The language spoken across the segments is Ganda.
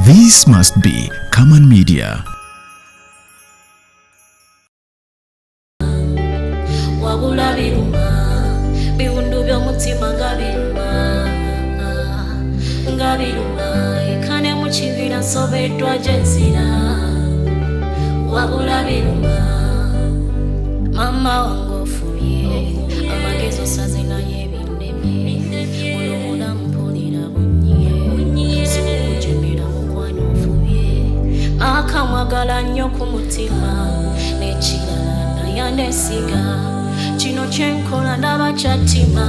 This must be Common Media. Wabula biruma, biwundu by'omutima nga biruma, ekane mu kibira nsobeddwa gye nzira. Wabula biruma, mama wange ofubye, amagezi osaze naye ebindemye, olowoola mpulira bunye, sikukujemera mukwano ofubye, akamwagala nnyo ku mutima, n'ekirala naye anesiga. Kino kyenkola ndaba kyatima,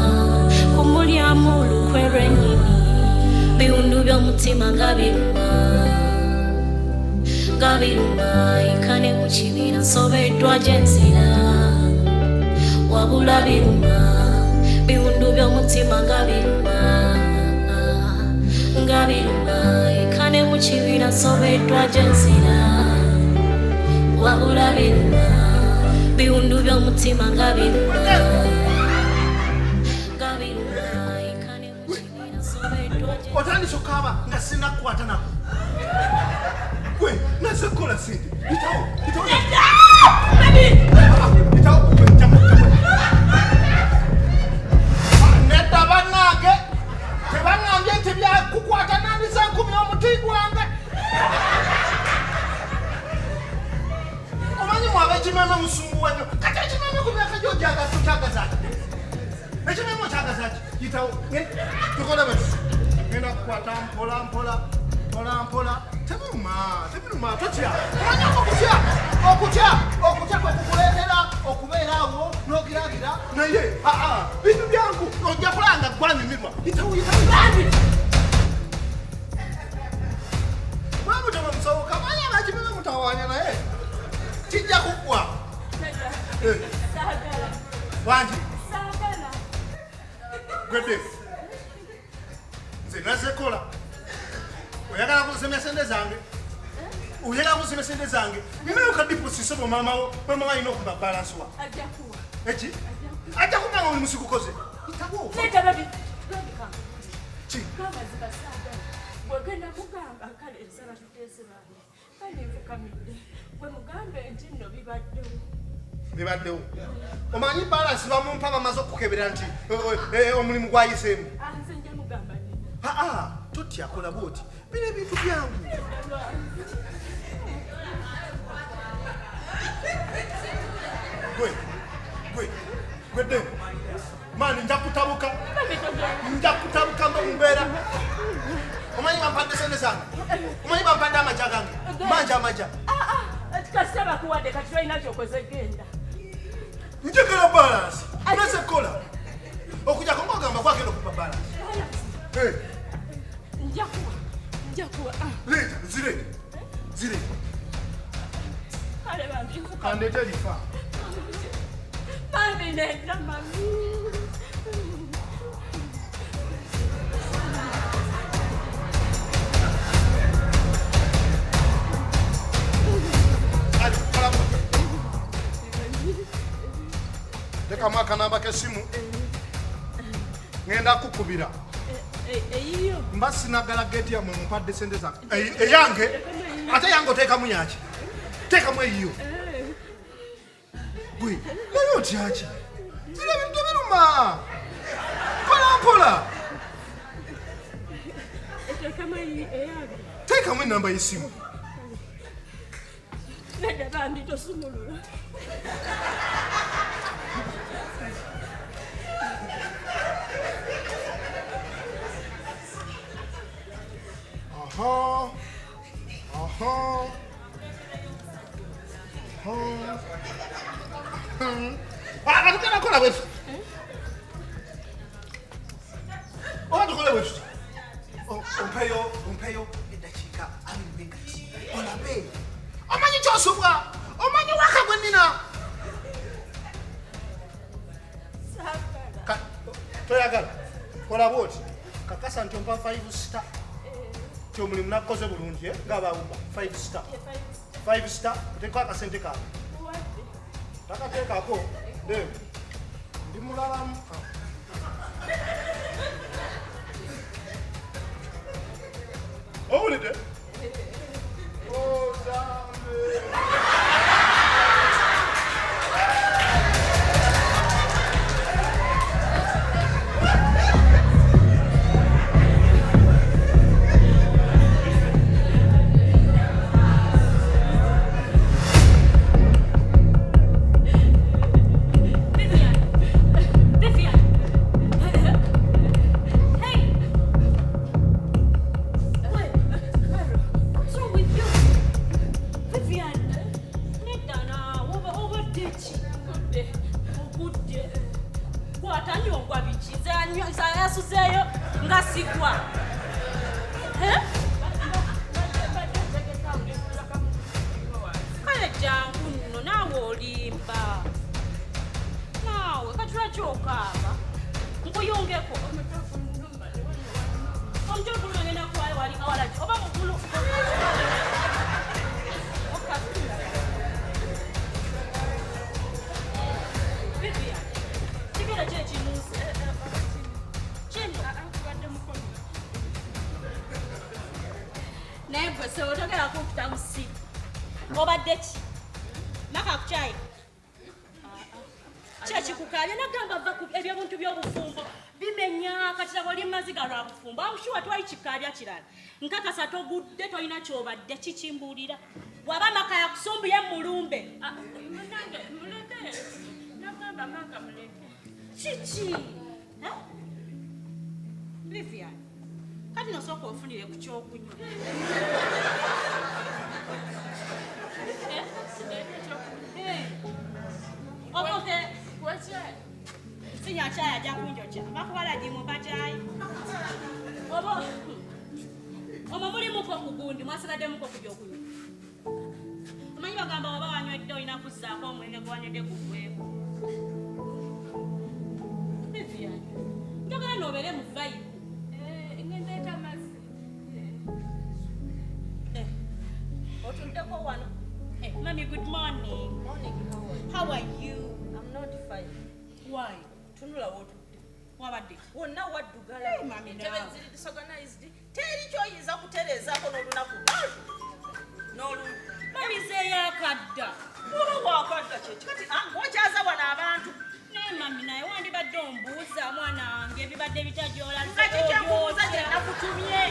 kumulyamu olukwe lwennyini, biwundu by'omutima nga biruma, ekane mu kibira nsobeddwa gye nzira. Wabula biruma, biwundu by'omutima nga biruma, ekane mu kibira nsobeddwa gye nzira. Wabula biruma, biwundu by'omutima nga biruma, ekane mu kibira nsobeddwa gye nzira. Otandise okukaaba nga sinnakukwata nako. Gwe naze kukola sente. Bitawo. Nedda bannange tebaŋŋambye nti byakukwata nandiza nkumi omuti gwange. Omanyi mwabe ekimeme musumbuwa nnyo. Kati ekimeme ku myaka gy'ojagaza okyagazaaki. Ekimeme okyagazaaki. Yitawo. Tukole bati. Ngenda kukwata mpola. Tebiruma, totya. Omanyi okutya kwekukuleetera okubeera awo n'ogiragira naye bintu byangu ojja kulanga gwanyumirwa. Yitawo. Bwamutema musoboka manyi abakimeme mutawaanya naye kijja kuggwa. Wangi gwedde nze nazekola oyagala kusemya sente zange ninayo kadiposise bwemama alina okuba balanswa eki ajja kumanga oli musikukoze itawo bibaddewo omanyi balansi bamumpa bamaze okukebera nti omulimu gwayiseemu. Totya kola bwoti bino ebintu byangu. Gwedde mani nja kutabuka mbeera. Omanyi bampadde sente zange, omanyi bampadde amaja gange, manja kasaba kuwadde kati tolina kyokoze genda. Njagala balansi naze kola okujja kongogamba kwagenda okuba balansi. Njakuwa. Leta zire. Kandete lifa. Mami nenda mami. Leka mwaka namba kesimu. Ngenda kukubira. Eyiyo. Mba sinagala geti ya mumpadde sente zange. Eyange ate yange oteekamu yaki. Teekamu eyiyo. Gwe naye otyaki. Zira bintu biruma. Mpola. Teekamu enamba y'essimu. Nedda bambi tosumulula. Tukenda kola bwetu. Tukole bwetu. Ompeyo eddakiika 20 olabe. Omanyi kyosubwa. Omanyi waka gwe nnina. Toyagala. Kola bwoti. Kakasa nti ompa 5 star. Omulimu nakoze bulungi ng'abawumba 5 star. 5 star oteekako akasente kawe. Takateekako ndi mulalamu. Owulidde? ngasigwa kale jangu nno naawe olimba naawe katulakyokaaba nkuyungeko omutwe ngenda kuwala wali awalaki oba mukulu kigera kyekinuusi naye gwe sewotogera kumputa musi obadde ki nakakucayi kyekikukabya nagamba va ebyobuntu by'obufumbo bimenya katira bwoli maziga lwa bufumbo amushuwa twali kikabya kirala nkakasa togudde tolina kyobadde kikimbuulira waba maka yakusumbuye mulumbe kiki Vivian kati nosooka ofunire ku kyokunywa oboke sinya chaya ja kunjocha bakubala jimu bajayi obo muri muko kugundi mwasigadde muko kujja okunywa amanyi bagamba waba wanywedde olina kuzzaako omwenge gwanywedde kugweko Vivian njagala nobeere mu vibe ngendeeta amazzi otuddeko wano Mami, good morning. Morning, how are you? I'm not fine. Why? Tunula wotu. Wabadde. Wonna waddugala. Hey, mami, Entebe now. ziri disorganized. Teri kyoyinza kutereezaako n'olunaku. N'olumu. Babizeeyo akadda. Oba wakadda kyeki. Kati ng'okyaza wano abantu. Naye mami naye wandibadde ombuuza mwana wange ebibadde bitajoola. Nga kikyakubuuza gye nakutumye.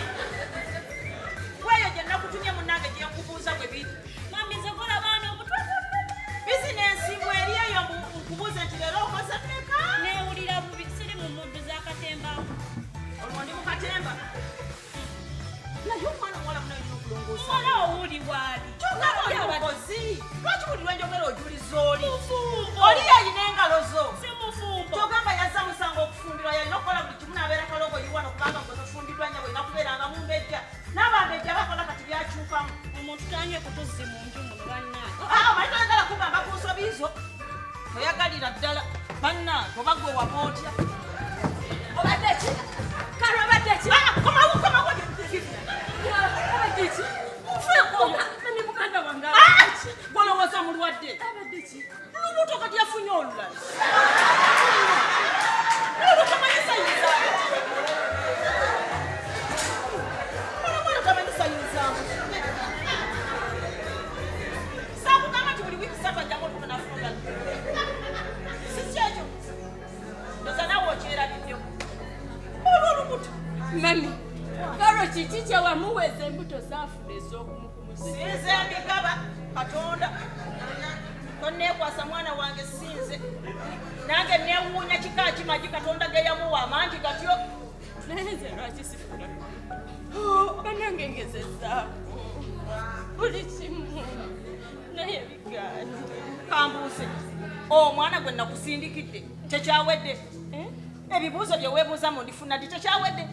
Weeyo gye nakutumye munnange gye nkubuuza bwe biri. Mami zekola baana obutwe bizinensi mweri eyo nkubuuze nti leero okoze mmeka? neewulira bubi siri mu muddu z'akatemba. Olwo ndi mu katemba. Naye omwana omuwala munayina okulongoosa. Omuwala owuli waali. Kyogamba oli mukozi. Lwaki buli lwenjogera ojuliza oli? Mufumbo. Oli yayina engalo zo. Si mufumbo. Kyogamba yazza musanga okufumbirwa yalina okukola buli kimu n'abeera kalogo yiwano kubanga gwe tofumbiddwa nnyo bw'olina kubeeranga mu mbejja. N'abambejja bakola kati byakyukamu. Omuntu tanywe kutuzzi mu nju muno bannange. Manyi toyagala kugamba ku nsobi zo. Toyagalira ddala. Bannange oba gwe waba otya? Obadde ki? Kale obadde ki? Komawo. Obadde ki? Nfeeko. Mami muganda wange. Gwolowooza mulwadde. Obadde ki? Lubuto kati yafunye olulala. Olutamanyisa yinzaamu. Saakugamba nti buli wiiki ssatu ajjako olubuto nafunga. Si kyekyo. Ndoza naawe okyerabiddeko. Olwo olubuto. Mami, karo kiki kye wamuweeza embuto zaafuna ez'okumukumusira? Sinze mbigaba Katonda. Tonneekwasa mwana wange sinze. Nange neewuunya kika kimagi Katonda ge yamuwa amangi gatyo. Naye nze lwaki sifuna? Bannange ngezezzaako buli kimu naye bigaana. Kambuuse. Omwana gwe nakusindikidde tekyawedde. Ebibuuzo bye weebuuza mu ndifuna ddi tekyawedde.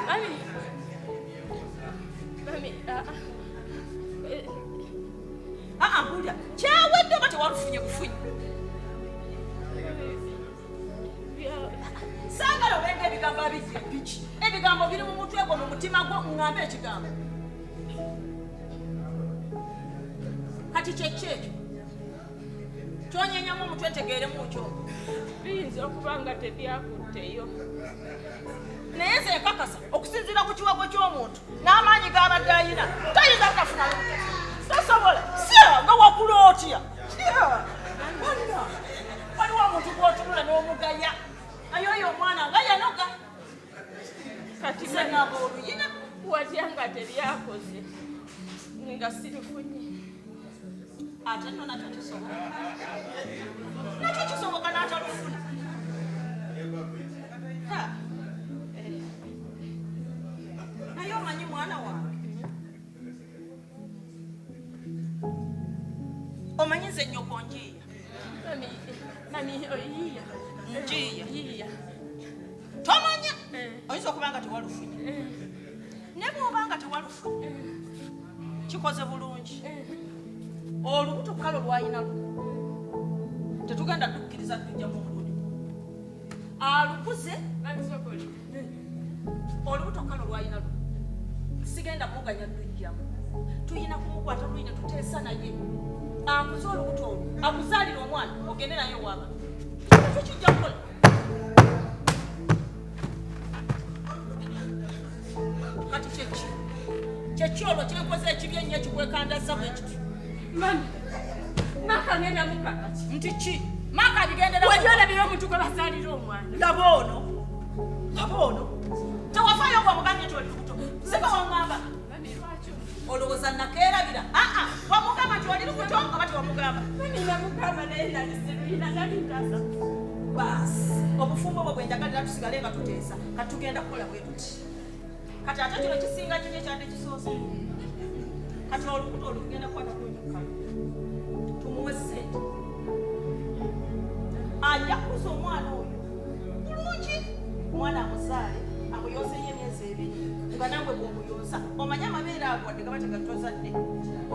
Mami, Mpulira kyawedde oba tewalufunye bufunyi. Saagala obenga ebigambo abijja biki. Ebigambo biri mu mutwe gwo mu mutima gwo ŋŋambe ekigambo. Kati kyeki ekyo. Kyonyenyamu omutwe ntegeeremu kyo. biyinza okuba nga tebyakutteyo. Naye nze nkakasa okusinziira ku kiwago ky'omuntu n'amaanyi g'abadde ayina tayinza kutafuna lubuto. Tosobola. Sira nga wakula otya. Waliwo omuntu gw'otunula n'omugaya. Naye oyo omwana nga yanoga. Kati Nze ngamba oluyina. watya nga teryakoze nga sirifunye. Ate nno nakyo kisoboka. Nakyo kisoboka n'atalufuna. Naye omanyi mwana wange. Omanyi nze nnyoko njiiya. Mami, oyiya. Njiiya. oyinza okuba nga tewalufunye ne bw'oba nga tewalufunye kikoze bulungi olubuto kalo lwayina lu tetugenda tukkiriza tujjamu omulundi alukuze olubuto kalo lwayina lu sigenda muganya tujjamu tuyina kumukwata luyina tuteesa naye akuze olubuto olwo akuzaalira omwana ogende naye waaba tukijja kukola kati kyeki olwo kyenkoze ekibi ennyo ekikwekandaza bwe kiti maka ngenda mukakati nti ki maka bigendera wajolabira omuntu gwe bazaalira omwana laba ono tewafaayo gwe omugambye nti oli lubuto sika wamugamba olowooza nakeerabira wamugamba nti oli lubuto oba tiwamugamba namugamba naye nalisirina nalindasa baasi obufumbo bwe bwenjagalira tusigale nga tuteesa kati tugenda kukola bwe tuti kati ate kino kisinga kiri ekyadde kisoose kati olubuto olugenda kukwata kunyukala tumuwe ssente ajja kukuza omwana oyo bulungi omwana amuzaale amuyonseyo emyezi ebiri nga nangwe bw'omuyonsa omanye amabeere ago wadde gaba tegatozadde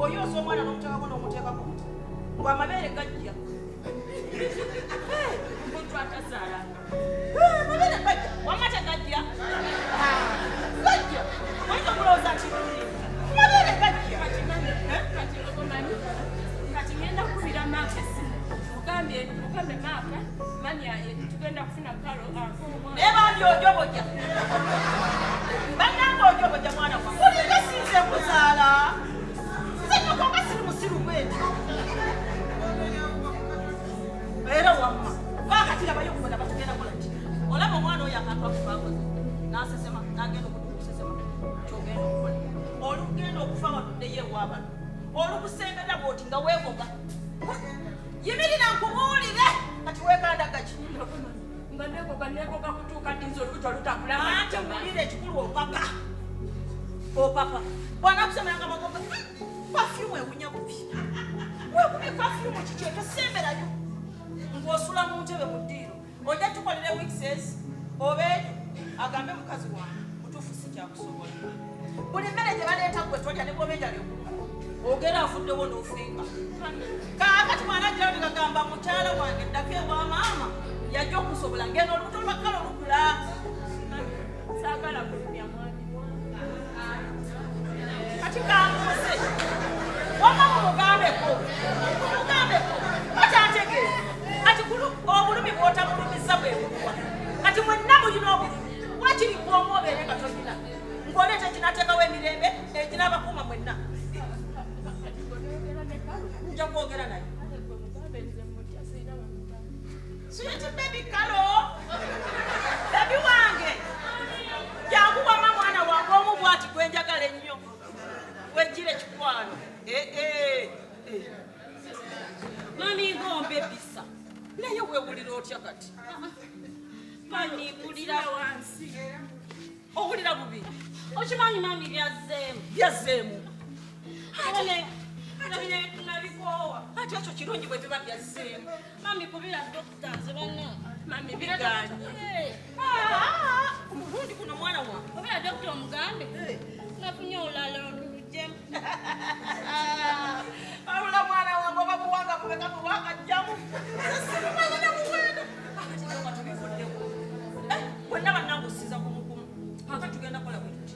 oyonsa omwana n'omuteekako n'omuteekako ng'amabeere gajja muntu atazaalanga amabeere gajja wamma tegajja gajja oyinza okulowooza nti amabeere gajja kati omanyi kati ngenda kubira maaka esimu mugambye maaka mani tugenda kufuna kalo naye bambi ojoboja bannanga ojoboja mwana wa olinga sinze kuzaala nze nyokonga siri musiru bweti era wamma baakatirabayo okubona batugenda kola ki olaba omwana oyo akantu akubakoze nasesema nagenda okutukusesema kyogenda okukola olugenda okufa watuddeyo ewaabano olukusengera bwoti nga weegoga yimirira nkubuulire kati weekandagaki nga negoga kutuuka dinza olubuto olutakulama ate mulire ekikulu opapa bwanakusemeranga magoga pafyumu ewunya bubi wekubi pafyumu kiki etosemberayo ng'osula mu ntebe mu ddiiro ojja tukolere wikses obeejo agambe mukazi wange mutuufu si kyakusobola buli mmere gye baleeta gwe tolya ne bwobenjala ekulu ogera afuddewo n'ofinga kaakati mwana girawo tegagamba mukyala wange ddako ewa maama yajja okusobola ngenda olubuto lwakkala olukula saagala kulumya mwami kati kamuze wama mumugambeko atantegeeza ati obulumi bwotamulumiza bwebuluwa kati mwenna mulina obulumi wakiri gwomu obeere nga tolina ng'oleeta ekinateekawo emirembe eginabakuuma mwenna nja kwogera naye sweet baby kalo baby wange jangu wama mwana wange omu bwati gwenjagala ennyo wejjira ekikwano mami ngombe bisa naye weewulira otya kati mami bulira wansi owulira bubi okimanyi mami byazeemu nabikoowa ate ekyo kirungi bwe biba byazeemu mami kubira doctors bana mami biganye omulundi guno mwana wange kubira doctor omugambe nafunye olala olujemu alula mwana wange oba buwanga kubeka bwakajjamu simumanyina muwendo akatiga tubivuddeku bwenna bannangusiza kumukumu aka tugenda kola bwetuti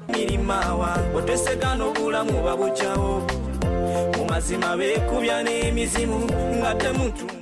mirimawa otwesegana obulamu babukyawo mu mazima beekubya n'emizimu nga temuntu